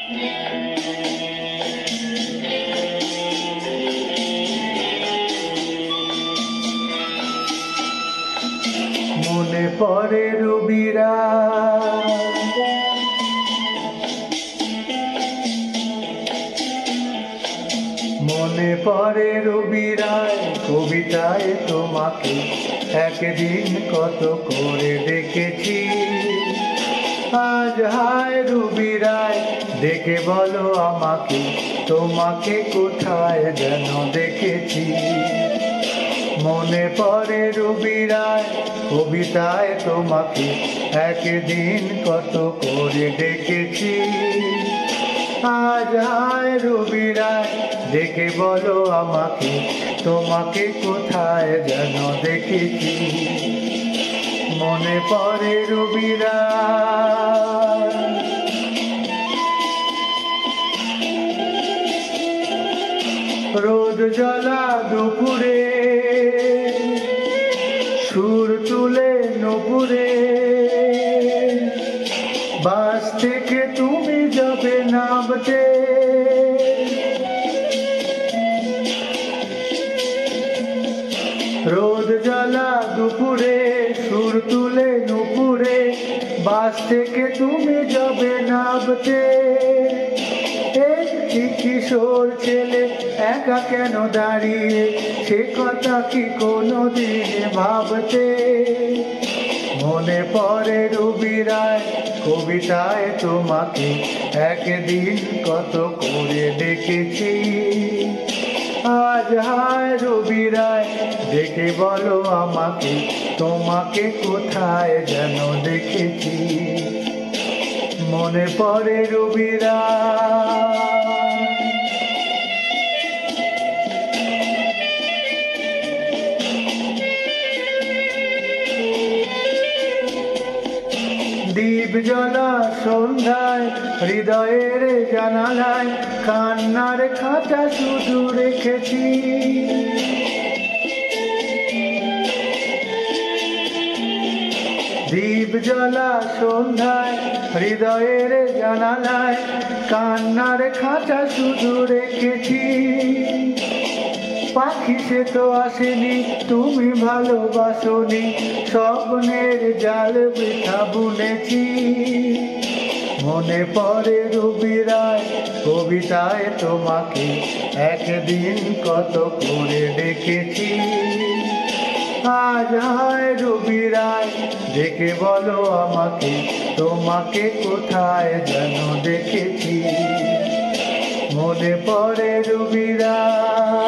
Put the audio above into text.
মনে পড়ে রবিরা মনে পড়ে রবিরায় কবিতায় তোমাকে একদিন কত করে ডেকেছি। আজ হায় রবিরায় ডেকে বলো আমাকে, তোমাকে কোথায় যেন দেখেছি। মনে পড়ে রবিরায় কবিতায় তোমাকে একদিন কত করে ডেকেছি। আজ হায় রবিরায় ডেকে বলো আমাকে, তোমাকে কোথায় যেন দেখেছি। মনে পড়ে রবিরায় রোদ জ্বলা দুপুরে সুর তুলে নপুরে, বাস থেকে তুমি যাবে নামতে। রোদ জ্বালা দুপুরে সুর তুলে নুপুরে, বাস থেকে তুমি যাবে নামতে। একটি কিশোর ছেলে একা কেন দাঁড়িয়ে, সে কথা কি কোনোদিন ভাবতে। মনে পড়ে রবিরায় কবিতায় তোমাকে একদিন কত করে ডেকেছি। আজ হায় রবিরায় ডেকে বলো আমাকে, তোমাকে কোথায় যেন দেখেছি। মনে পড়ে রবিরায় দীপ জ্বলা সন্ধ্যায় হৃদয়ের জানালায় কান্নার খাঁচা শুধু রেখেছি। দীপ জ্বলা সন্ধ্যায় হৃদয়ের জানালায় কান্নার খাঁচা শুধু রেখেছি। পাখি সে তো আসেনি, তুমি ভালোবাসোনি, স্বপ্নের জাল বৃথা বুনেছি। মনে পড়ে রবিরায় কবিতায় তোমাকে একদিন কত করে ডেকেছি। আজ হায় রবিরায় ডেকে বলো আমাকে, তোমাকে কোথায় যেন দেখেছি। মনে পড়ে রবিরায়।